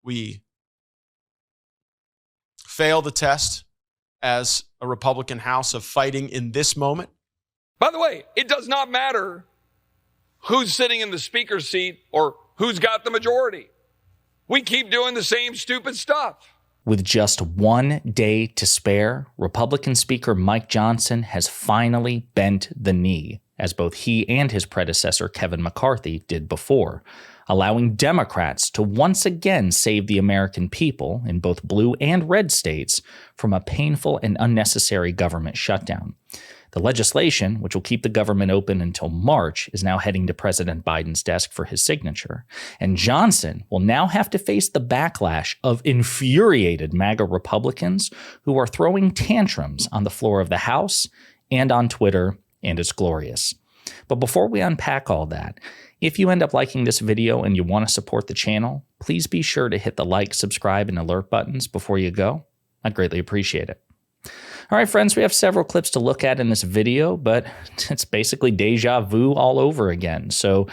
we fail the test as a Republican House of fighting in this moment. By the way, it does not matter who's sitting in the speaker's seat or who's got the majority. We keep doing the same stupid stuff. With just 1 day to spare, Republican Speaker Mike Johnson has finally bent the knee, as both he and his predecessor Kevin McCarthy did before, allowing Democrats to once again save the American people in both blue and red states from a painful and unnecessary government shutdown. The legislation, which will keep the government open until March, is now heading to President Biden's desk for his signature. And Johnson will now have to face the backlash of infuriated MAGA Republicans who are throwing tantrums on the floor of the House and on Twitter, and it's glorious. But before we unpack all that, if you end up liking this video and you want to support the channel, please be sure to hit the like, subscribe, and alert buttons before you go. I'd greatly appreciate it. All right, friends, we have several clips to look at in this video, but it's basically deja vu all over again. So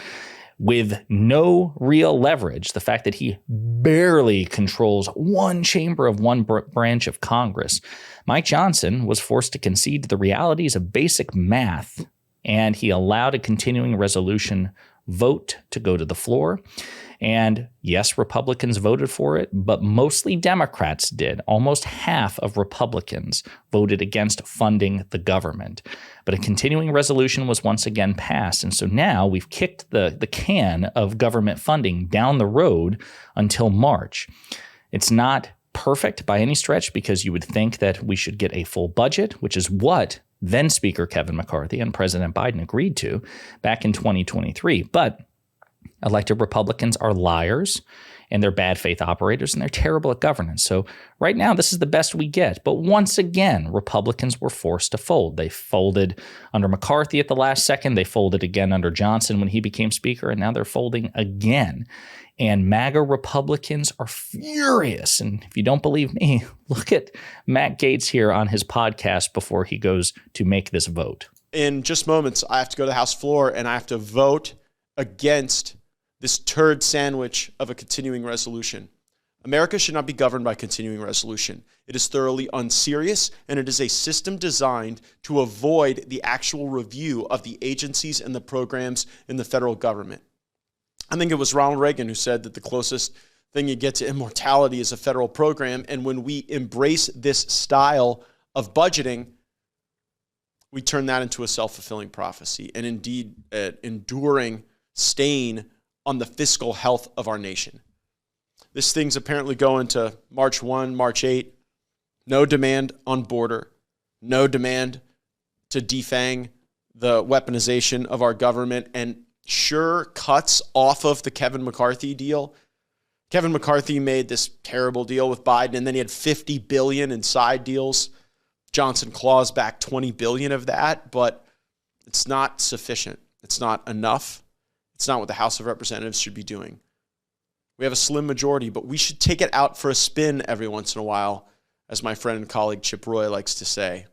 with no real leverage, the fact that he barely controls one chamber of one branch of Congress, Mike Johnson was forced to concede to the realities of basic math, and he allowed a continuing resolution vote to go to the floor. And yes, Republicans voted for it, but mostly Democrats did. Almost half of Republicans voted against funding the government. But a continuing resolution was once again passed. And so now we've kicked the can of government funding down the road until March. It's not perfect by any stretch, because you would think that we should get a full budget, which is what then Speaker Kevin McCarthy and President Biden agreed to back in 2023. But elected Republicans are liars, and they're bad faith operators, and they're terrible at governance. So right now, this is the best we get. But once again, Republicans were forced to fold. They folded under McCarthy at the last second. They folded again under Johnson when he became Speaker, and now they're folding again. And MAGA Republicans are furious. And if you don't believe me, look at Matt Gaetz here on his podcast before he goes to make this vote. In just moments, I have to go to the House floor and I have to vote against this turd sandwich of a continuing resolution. America should not be governed by continuing resolution. It is thoroughly unserious, and it is a system designed to avoid the actual review of the agencies and the programs in the federal government. I think it was Ronald Reagan who said that the closest thing you get to immortality is a federal program, and when we embrace this style of budgeting, we turn that into a self-fulfilling prophecy and indeed an enduring stain on the fiscal health of our nation. This thing's apparently going to March 1, March 8. No demand on border. No demand to defang the weaponization of our government, and sure cuts off of the Kevin McCarthy deal. Kevin McCarthy made this terrible deal with Biden, and then he had $50 billion in side deals. Johnson claws back $20 billion of that, but it's not sufficient. It's not enough. It's not what the House of Representatives should be doing. We have a slim majority, but we should take it out for a spin every once in a while, as my friend and colleague Chip Roy likes to say.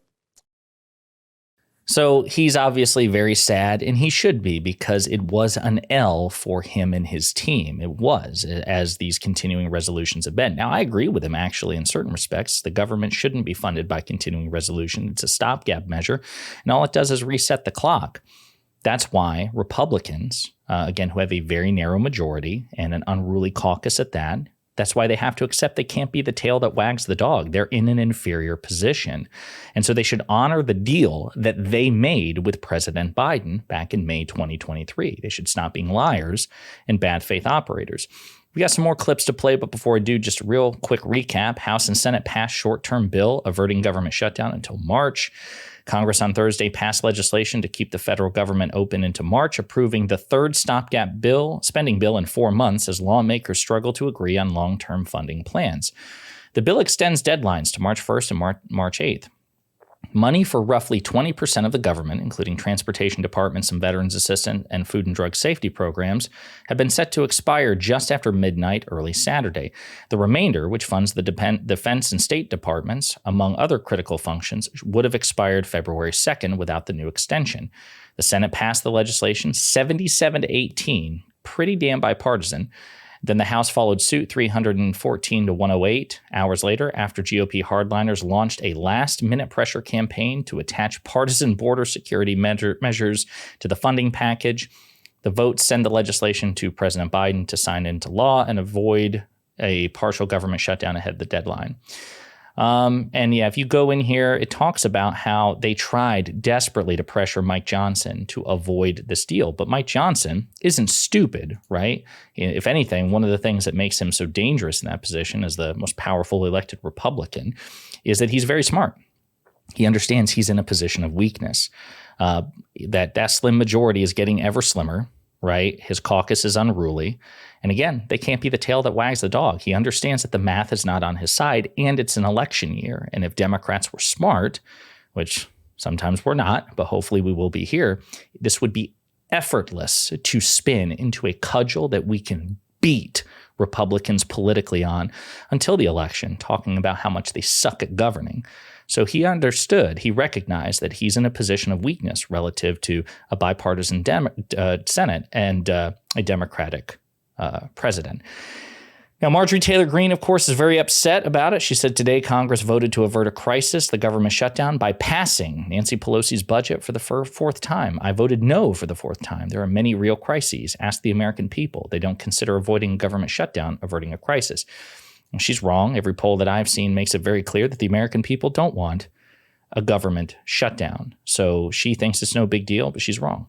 So he's obviously very sad, and he should be, because it was an L for him and his team. It was, as these continuing resolutions have been. Now, I agree with him, actually, in certain respects. The government shouldn't be funded by continuing resolution. It's a stopgap measure, and all it does is reset the clock. That's why Republicans, again, who have a very narrow majority and an unruly caucus at that, that's why they have to accept they can't be the tail that wags the dog. They're in an inferior position. And so they should honor the deal that they made with President Biden back in May 2023. They should stop being liars and bad faith operators. We got some more clips to play, but before I do, just a real quick recap. House and Senate passed short-term bill averting government shutdown until March. Congress on Thursday passed legislation to keep the federal government open into March, approving the third stopgap spending bill in 4 months as lawmakers struggle to agree on long-term funding plans. The bill extends deadlines to March 1st and March 8th. Money for roughly 20% of the government, including transportation departments and veterans assistance and food and drug safety programs, have been set to expire just after midnight early Saturday. The remainder, which funds the defense and state departments, among other critical functions, would have expired February 2nd without the new extension. The Senate passed the legislation 77-18, pretty damn bipartisan. Then the House followed suit 314 to 108 hours later after GOP hardliners launched a last-minute pressure campaign to attach partisan border security measures to the funding package. The votes send the legislation to President Biden to sign into law and avoid a partial government shutdown ahead of the deadline. And yeah, if you go in here, it talks about how they tried desperately to pressure Mike Johnson to avoid this deal. But Mike Johnson isn't stupid, right? If anything, one of the things that makes him so dangerous in that position as the most powerful elected Republican is that he's very smart. He understands he's in a position of weakness, that slim majority is getting ever slimmer, right? His caucus is unruly. And again, they can't be the tail that wags the dog. He understands that the math is not on his side and it's an election year. And if Democrats were smart, which sometimes we're not, but hopefully we will be here, this would be effortless to spin into a cudgel that we can beat Republicans politically on until the election, talking about how much they suck at governing. So he understood, he recognized that he's in a position of weakness relative to a bipartisan Senate and a Democratic president. Now, Marjorie Taylor Greene, of course, is very upset about it. She said today Congress voted to avert a crisis, the government shutdown, by passing Nancy Pelosi's budget for the fourth time. I voted no for the fourth time. There are many real crises. Ask the American people. They don't consider avoiding a government shutdown averting a crisis. And she's wrong. Every poll that I've seen makes it very clear that the American people don't want a government shutdown. So she thinks it's no big deal, but she's wrong.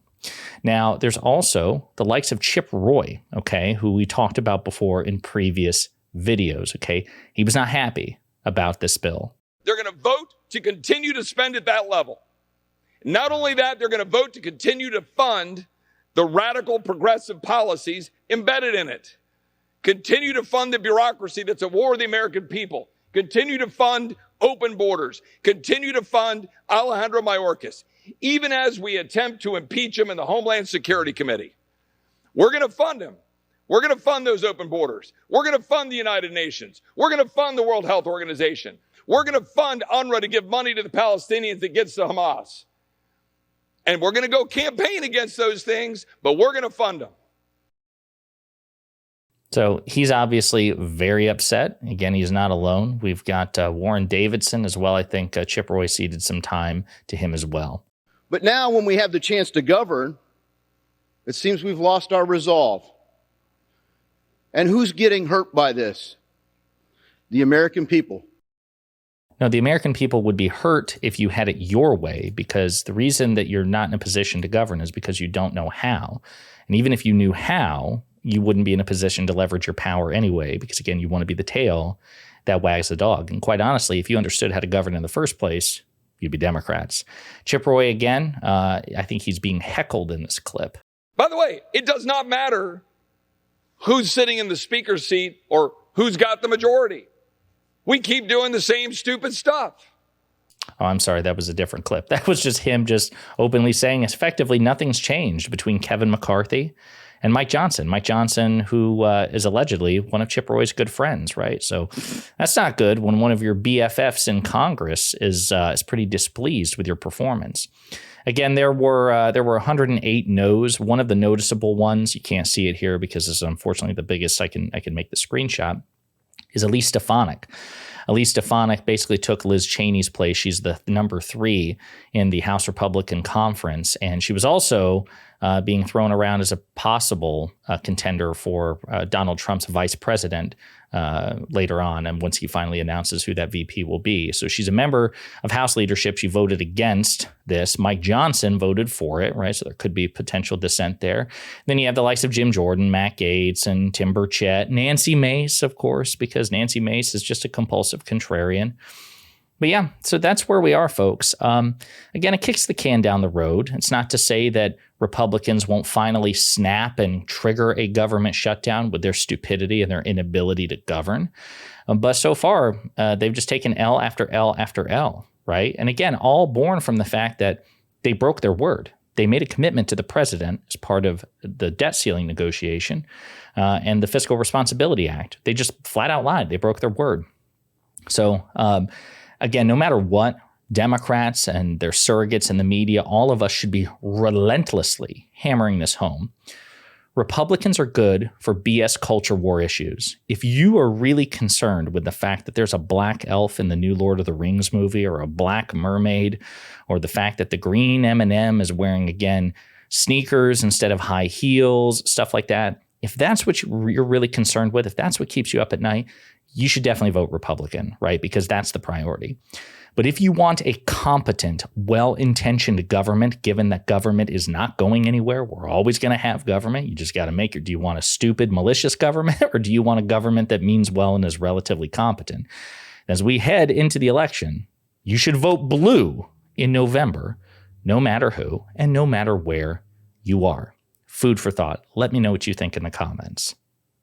Now, there's also the likes of Chip Roy, okay, who we talked about before in previous videos, okay? He was not happy about this bill. They're going to vote to continue to spend at that level. Not only that, they're going to vote to continue to fund the radical progressive policies embedded in it. Continue to fund the bureaucracy that's at war with the American people. Continue to fund open borders. Continue to fund Alejandro Mayorkas. Even as we attempt to impeach him in the Homeland Security Committee, we're going to fund him. We're going to fund those open borders. We're going to fund the United Nations. We're going to fund the World Health Organization. We're going to fund UNRWA to give money to the Palestinians that gets to Hamas. And we're going to go campaign against those things, but we're going to fund them. So he's obviously very upset. Again, he's not alone. We've got Warren Davidson as well. I think Chip Roy ceded some time to him as well. But now when we have the chance to govern, it seems we've lost our resolve. And who's getting hurt by this? The American people. No, the American people would be hurt if you had it your way, because the reason that you're not in a position to govern is because you don't know how. And even if you knew how, you wouldn't be in a position to leverage your power anyway, because again, you want to be the tail that wags the dog. And quite honestly, if you understood how to govern in the first place, you'd be Democrats. Chip Roy, again, I think he's being heckled in this clip. By the way, it does not matter who's sitting in the speaker's seat or who's got the majority. We keep doing the same stupid stuff. Oh, I'm sorry. That was a different clip. That was just him just openly saying effectively nothing's changed between Kevin McCarthy and Mike Johnson. Mike Johnson, who is allegedly one of Chip Roy's good friends, right? So that's not good when one of your BFFs in Congress is pretty displeased with your performance. Again, there were 108 no's. One of the noticeable ones, you can't see it here because this is unfortunately the biggest I can make the screenshot, is Elise Stefanik. Elise Stefanik basically took Liz Cheney's place. She's the number 3 in the House Republican Conference, and she was also being thrown around as a possible contender for Donald Trump's vice president later on, and once he finally announces who that VP will be. So she's a member of House leadership. She voted against this. Mike Johnson voted for it, right? So there could be potential dissent there. Then you have the likes of Jim Jordan, Matt Gaetz, and Tim Burchett, Nancy Mace, of course, because Nancy Mace is just a compulsive contrarian. But yeah, so that's where we are, folks. Again, it kicks the can down the road. It's not to say that Republicans won't finally snap and trigger a government shutdown with their stupidity and their inability to govern. But so far, they've just taken L after L after L, right? And again, all born from the fact that they broke their word. They made a commitment to the president as part of the debt ceiling negotiation and the Fiscal Responsibility Act. They just flat out lied. They broke their word. So again, no matter what, Democrats and their surrogates and the media, all of us should be relentlessly hammering this home. Republicans are good for BS culture war issues. If you are really concerned with the fact that there's a black elf in the new Lord of the Rings movie, or a black mermaid, or the fact that the green M&M is wearing, again, sneakers instead of high heels, stuff like that, if that's what you're really concerned with, if that's what keeps you up at night, you should definitely vote Republican, right? Because that's the priority. But if you want a competent, well-intentioned government, given that government is not going anywhere, we're always going to have government. You just got to make it. Do you want a stupid, malicious government, or do you want a government that means well and is relatively competent? As we head into the election, you should vote blue in November, no matter who and no matter where you are. Food for thought. Let me know what you think in the comments.